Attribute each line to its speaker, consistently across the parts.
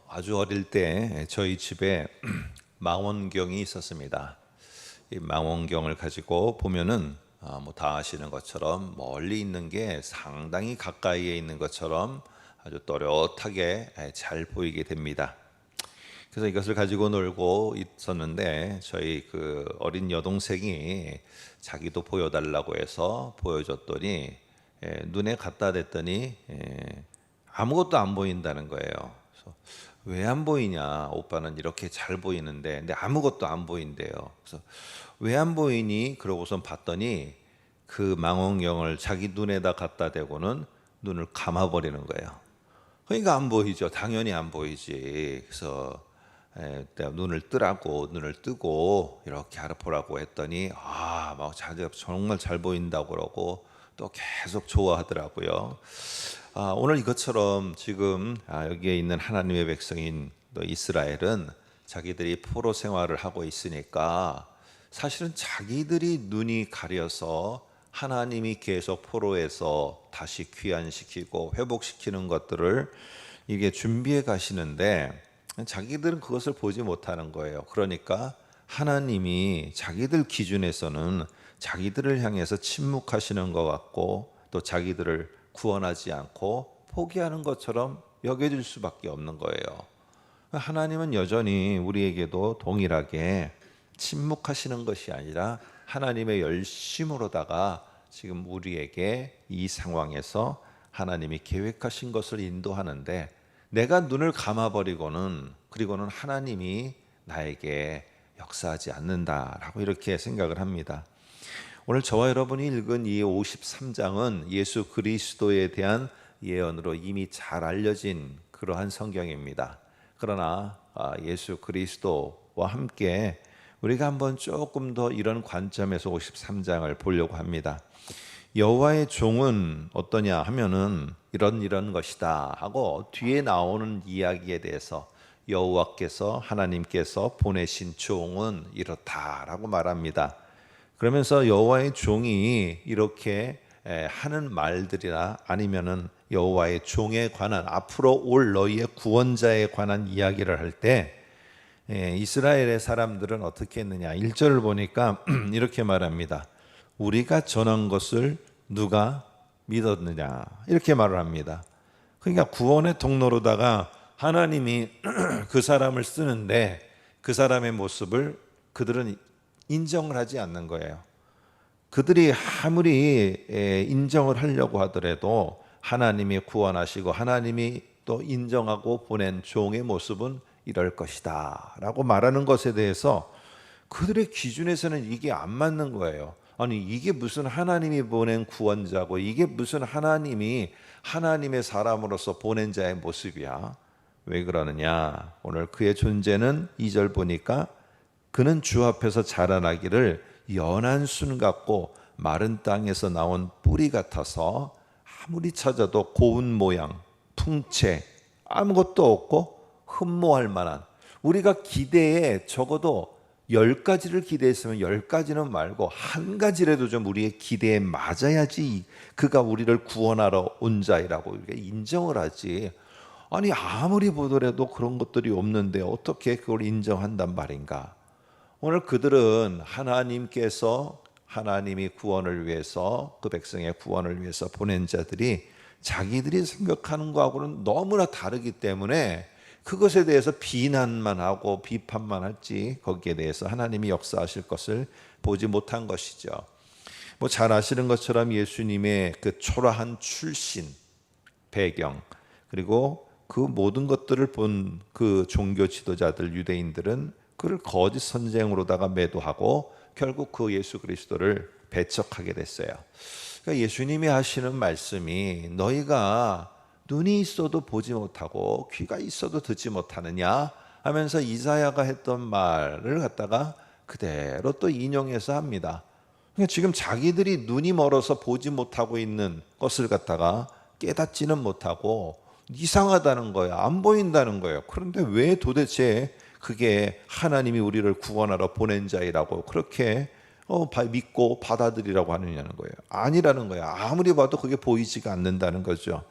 Speaker 1: 아주 어릴 때 저희 집에 망원경이 있었습니다. 이 망원경을 가지고 보면은 뭐 다 아시는 것처럼 멀리 있는 게 상당히 가까이에 있는 것처럼 아주 또렷하게 잘 보이게 됩니다. 그래서 이것을 가지고 놀고 있었는데 저희 그 어린 여동생이 자기도 보여달라고 해서 보여줬더니 눈에 갖다 댔더니 아무것도 안 보인다는 거예요. 그래서 왜 안 보이냐? 오빠는 이렇게 잘 보이는데, 근데 아무것도 안 보인대요. 그래서 왜 안 보이니? 그러고선 봤더니 그 망원경을 자기 눈에다 갖다 대고는 눈을 감아버리는 거예요. 그러니까 안 보이죠. 당연히 안 보이지. 그래서 내가 눈을 뜨라고 눈을 뜨고 이렇게 알아보라고 했더니 막 자기가 정말 잘 보인다고 그러고 또 계속 좋아하더라고요. 오늘 이것처럼 지금 여기에 있는 하나님의 백성인 또 이스라엘은 자기들이 포로 생활을 하고 있으니까 사실은 자기들이 눈이 가려서 하나님이 계속 포로에서 다시 귀환시키고 회복시키는 것들을 이게 준비해 가시는데 자기들은 그것을 보지 못하는 거예요. 그러니까 하나님이 자기들 기준에서는 자기들을 향해서 침묵하시는 것 같고 또 자기들을 구원하지 않고 포기하는 것처럼 여겨질 수밖에 없는 거예요. 하나님은 여전히 우리에게도 동일하게 침묵하시는 것이 아니라 하나님의 열심으로다가 지금 우리에게 이 상황에서 하나님이 계획하신 것을 인도하는데 내가 눈을 감아버리고는 그리고는 하나님이 나에게 역사하지 않는다라고 이렇게 생각을 합니다. 오늘 저와 여러분이 읽은 이 53장은 예수 그리스도에 대한 예언으로 이미 잘 알려진 그러한 성경입니다. 그러나 예수 그리스도와 함께 우리가 한번 조금 더 이런 관점에서 53장을 보려고 합니다. 여호와의 종은 어떠냐 하면은 이런 것이다 하고 뒤에 나오는 이야기에 대해서 여호와께서 하나님께서 보내신 종은 이렇다라고 말합니다. 그러면서 여호와의 종이 이렇게 하는 말들이나 아니면은 여호와의 종에 관한 앞으로 올 너희의 구원자에 관한 이야기를 할 때 이스라엘의 사람들은 어떻게 했느냐 1절을 보니까 이렇게 말합니다. 우리가 전한 것을 누가 믿었느냐 이렇게 말을 합니다. 그러니까 구원의 통로로다가 하나님이 그 사람을 쓰는데 그 사람의 모습을 그들은 인정을 하지 않는 거예요. 그들이 아무리 인정을 하려고 하더라도 하나님이 구원하시고 하나님이 또 인정하고 보낸 종의 모습은 이럴 것이다 라고 말하는 것에 대해서 그들의 기준에서는 이게 안 맞는 거예요. 아니 이게 무슨 하나님이 보낸 구원자고 이게 무슨 하나님이 하나님의 사람으로서 보낸 자의 모습이야. 왜 그러느냐? 오늘 그의 존재는 2절 보니까 그는 주 앞에서 자라나기를 연한 순 같고 마른 땅에서 나온 뿌리 같아서 아무리 찾아도 고운 모양, 풍채 아무것도 없고 흠모할 만한 우리가 기대에 적어도 10가지를 기대했으면 10가지는 말고 한 가지라도 좀 우리의 기대에 맞아야지 그가 우리를 구원하러 온 자이라고 인정을 하지. 아니 아무리 보더라도 그런 것들이 없는데 어떻게 그걸 인정한단 말인가. 오늘 그들은 하나님께서 하나님이 구원을 위해서 그 백성의 구원을 위해서 보낸 자들이 자기들이 생각하는 것하고는 너무나 다르기 때문에 그것에 대해서 비난만 하고 비판만 할지 거기에 대해서 하나님이 역사하실 것을 보지 못한 것이죠. 뭐 잘 아시는 것처럼 예수님의 그 초라한 출신 배경 그리고 그 모든 것들을 본 그 종교 지도자들 유대인들은 그를 거짓 선생으로다가 매도하고 결국 그 예수 그리스도를 배척하게 됐어요. 그러니까 예수님이 하시는 말씀이 너희가 눈이 있어도 보지 못하고 귀가 있어도 듣지 못하느냐 하면서 이사야가 했던 말을 갖다가 그대로 또 인용해서 합니다. 그러니까 지금 자기들이 눈이 멀어서 보지 못하고 있는 것을 갖다가 깨닫지는 못하고 이상하다는 거예요. 안 보인다는 거예요. 그런데 왜 도대체 그게 하나님이 우리를 구원하러 보낸 자이라고 그렇게 믿고 받아들이라고 하느냐는 거예요. 아니라는 거예요. 아무리 봐도 그게 보이지가 않는다는 거죠.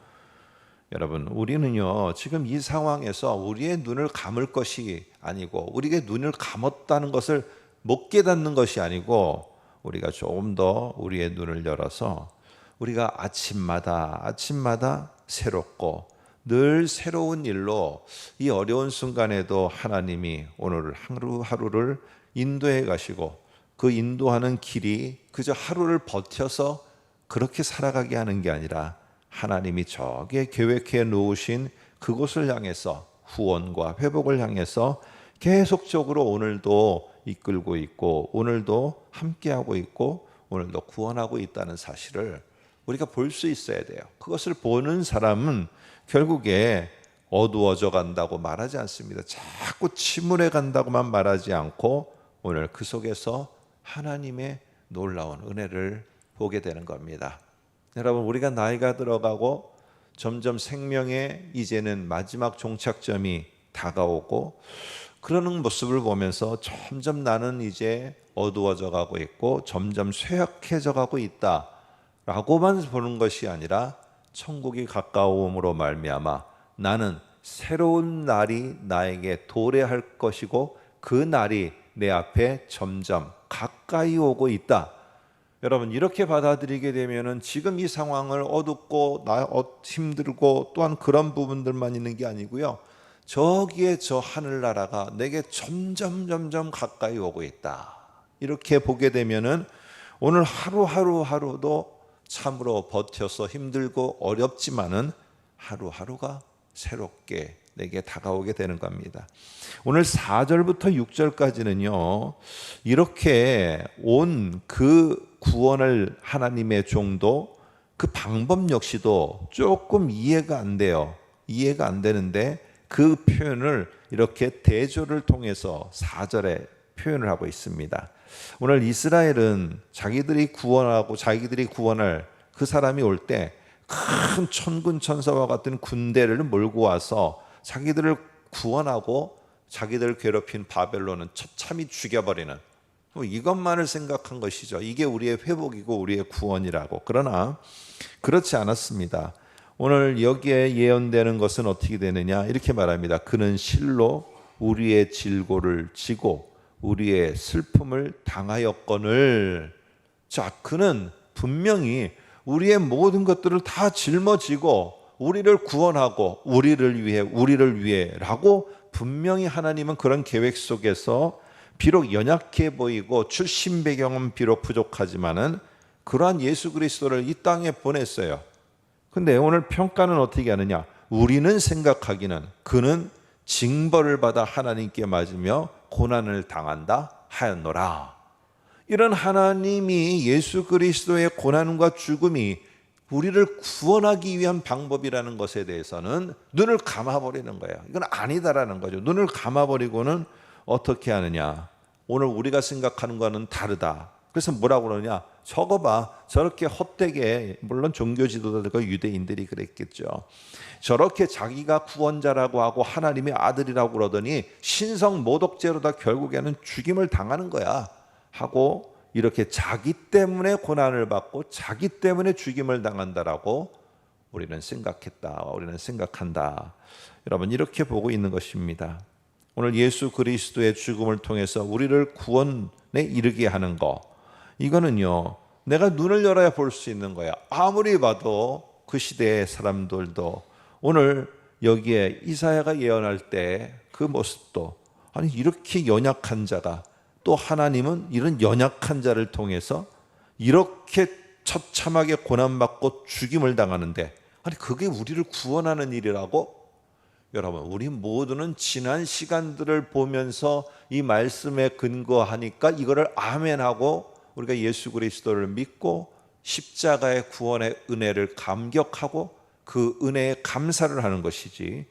Speaker 1: 여러분, 우리는요 지금 이 상황에서 우리의 눈을 감을 것이 아니고, 우리의 눈을 감았다는 것을 못 깨닫는 것이 아니고, 우리가 조금 더 우리의 눈을 열어서 우리가 아침마다 새롭고 늘 새로운 일로 이 어려운 순간에도 하나님이 오늘 하루하루를 인도해 가시고, 그 인도하는 길이 그저 하루를 버텨서 그렇게 살아가게 하는 게 아니라, 하나님이 저기에 계획해 놓으신 그곳을 향해서, 후원과 회복을 향해서 계속적으로 오늘도 이끌고 있고, 오늘도 함께하고 있고, 오늘도 구원하고 있다는 사실을 우리가 볼 수 있어야 돼요. 그것을 보는 사람은 결국에 어두워져 간다고 말하지 않습니다. 자꾸 침울해 간다고만 말하지 않고, 오늘 그 속에서 하나님의 놀라운 은혜를 보게 되는 겁니다. 여러분, 우리가 나이가 들어가고 점점 생명의 이제는 마지막 종착점이 다가오고, 그러는 모습을 보면서 점점 나는 이제 어두워져 가고 있고 점점 쇠약해져 가고 있다 라고만 보는 것이 아니라, 천국이 가까움으로 말미암아 나는 새로운 날이 나에게 도래할 것이고, 그 날이 내 앞에 점점 가까이 오고 있다. 여러분, 이렇게 받아들이게 되면은 지금 이 상황을 어둡고 힘들고 또한 그런 부분들만 있는 게 아니고요, 저기에 저 하늘나라가 내게 점점 가까이 오고 있다, 이렇게 보게 되면은 오늘 하루도 참으로 버텨서 힘들고 어렵지만은 하루하루가 새롭게 내게 다가오게 되는 겁니다. 오늘 4절부터 6절까지는요 이렇게 온 그 구원을 하나님의 종도 그 방법 역시도 조금 이해가 안 돼요. 이해가 안 되는데, 그 표현을 이렇게 대조를 통해서 4절에 표현을 하고 있습니다. 오늘 이스라엘은 자기들이 구원할 그 사람이 올 때 큰 천군 천사와 같은 군대를 몰고 와서 자기들을 구원하고, 자기들을 괴롭힌 바벨론은 처참히 죽여버리는, 이것만을 생각한 것이죠. 이게 우리의 회복이고 우리의 구원이라고. 그러나 그렇지 않았습니다. 오늘 여기에 예언되는 것은 어떻게 되느냐, 이렇게 말합니다. 그는 실로 우리의 질고를 지고 우리의 슬픔을 당하였거늘. 자, 그는 분명히 우리의 모든 것들을 다 짊어지고 우리를 구원하고 우리를 위해 라고 분명히 하나님은 그런 계획 속에서, 비록 연약해 보이고 출신 배경은 비록 부족하지만은 그러한 예수 그리스도를 이 땅에 보냈어요. 근데 오늘 평가는 어떻게 하느냐, 우리는 생각하기는 그는 징벌을 받아 하나님께 맞으며 고난을 당한다 하였노라. 이런 하나님이 예수 그리스도의 고난과 죽음이 우리를 구원하기 위한 방법이라는 것에 대해서는 눈을 감아버리는 거예요. 이건 아니다라는 거죠. 눈을 감아버리고는 어떻게 하느냐, 오늘 우리가 생각하는 거는 다르다. 그래서 뭐라고 그러냐, 저거 봐, 저렇게 헛되게, 물론 종교 지도자들과 유대인들이 그랬겠죠. 저렇게 자기가 구원자라고 하고 하나님의 아들이라고 그러더니 신성 모독죄로다 결국에는 죽임을 당하는 거야 하고, 이렇게 자기 때문에 고난을 받고 자기 때문에 죽임을 당한다라고 우리는 생각한다. 여러분, 이렇게 보고 있는 것입니다. 오늘 예수 그리스도의 죽음을 통해서 우리를 구원에 이르게 하는 거, 이거는요 내가 눈을 열어야 볼 수 있는 거야. 아무리 봐도 그 시대의 사람들도 오늘 여기에 이사야가 예언할 때 그 모습도, 아니 이렇게 연약한 자가, 또 하나님은 이런 연약한 자를 통해서 이렇게 처참하게 고난받고 죽임을 당하는데, 아니 그게 우리를 구원하는 일이라고? 여러분, 우리 모두는 지난 시간들을 보면서 이 말씀에 근거하니까 이거를 아멘하고 우리가 예수 그리스도를 믿고 십자가의 구원의 은혜를 감격하고 그 은혜에 감사를 하는 것이지,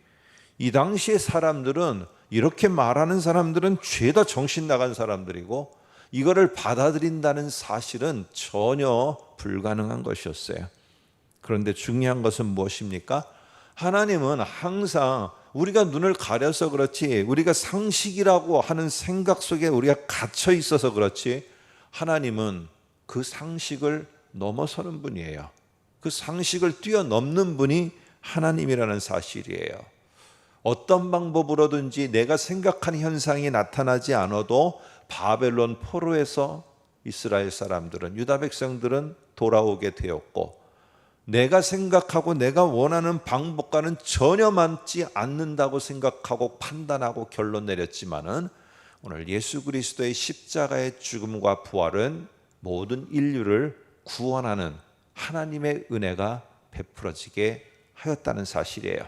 Speaker 1: 이 당시의 사람들은, 이렇게 말하는 사람들은 죄다 정신 나간 사람들이고 이거를 받아들인다는 사실은 전혀 불가능한 것이었어요. 그런데 중요한 것은 무엇입니까? 하나님은 항상 우리가 눈을 가려서 그렇지, 우리가 상식이라고 하는 생각 속에 우리가 갇혀 있어서 그렇지, 하나님은 그 상식을 넘어서는 분이에요. 그 상식을 뛰어넘는 분이 하나님이라는 사실이에요. 어떤 방법으로든지 내가 생각한 현상이 나타나지 않아도 바벨론 포로에서 이스라엘 사람들은, 유다 백성들은 돌아오게 되었고, 내가 생각하고 내가 원하는 방법과는 전혀 맞지 않는다고 생각하고 판단하고 결론 내렸지만은 오늘 예수 그리스도의 십자가의 죽음과 부활은 모든 인류를 구원하는 하나님의 은혜가 베풀어지게 하였다는 사실이에요.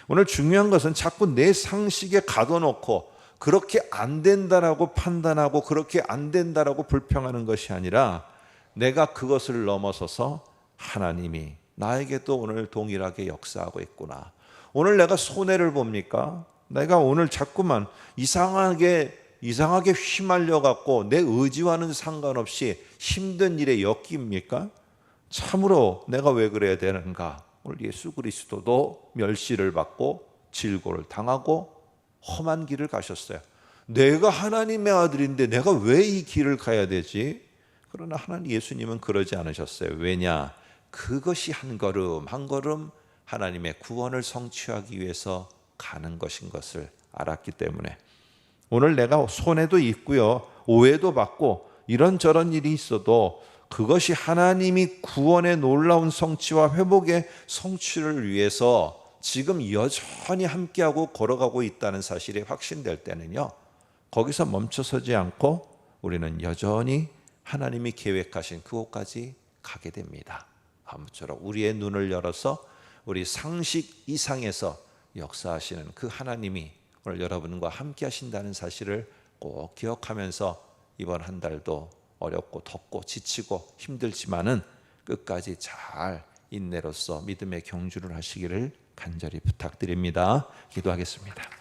Speaker 1: 오늘 중요한 것은 자꾸 내 상식에 가둬놓고 그렇게 안 된다라고 판단하고 그렇게 안 된다라고 불평하는 것이 아니라, 내가 그것을 넘어서서 하나님이 나에게도 오늘 동일하게 역사하고 있구나. 오늘 내가 손해를 봅니까? 내가 오늘 자꾸만 이상하게 휘말려 갖고 내 의지와는 상관없이 힘든 일에 엮입니까? 참으로 내가 왜 그래야 되는가? 오늘 예수 그리스도도 멸시를 받고 질고를 당하고 험한 길을 가셨어요. 내가 하나님의 아들인데 내가 왜 이 길을 가야 되지? 그러나 하나님 예수님은 그러지 않으셨어요. 왜냐? 그것이 한 걸음 한 걸음 하나님의 구원을 성취하기 위해서 가는 것인 것을 알았기 때문에 오늘 내가 손해도 있고요, 오해도 받고 이런저런 일이 있어도 그것이 하나님이 구원의 놀라운 성취와 회복의 성취를 위해서 지금 여전히 함께하고 걸어가고 있다는 사실이 확신될 때는요, 거기서 멈춰서지 않고 우리는 여전히 하나님이 계획하신 그곳까지 가게 됩니다. 아무쪼록 우리의 눈을 열어서 우리 상식 이상에서 역사하시는 그 하나님이 오늘 여러분과 함께 하신다는 사실을 꼭 기억하면서 이번 한 달도 어렵고 덥고 지치고 힘들지만은 끝까지 잘 인내로서 믿음의 경주를 하시기를 간절히 부탁드립니다. 기도하겠습니다.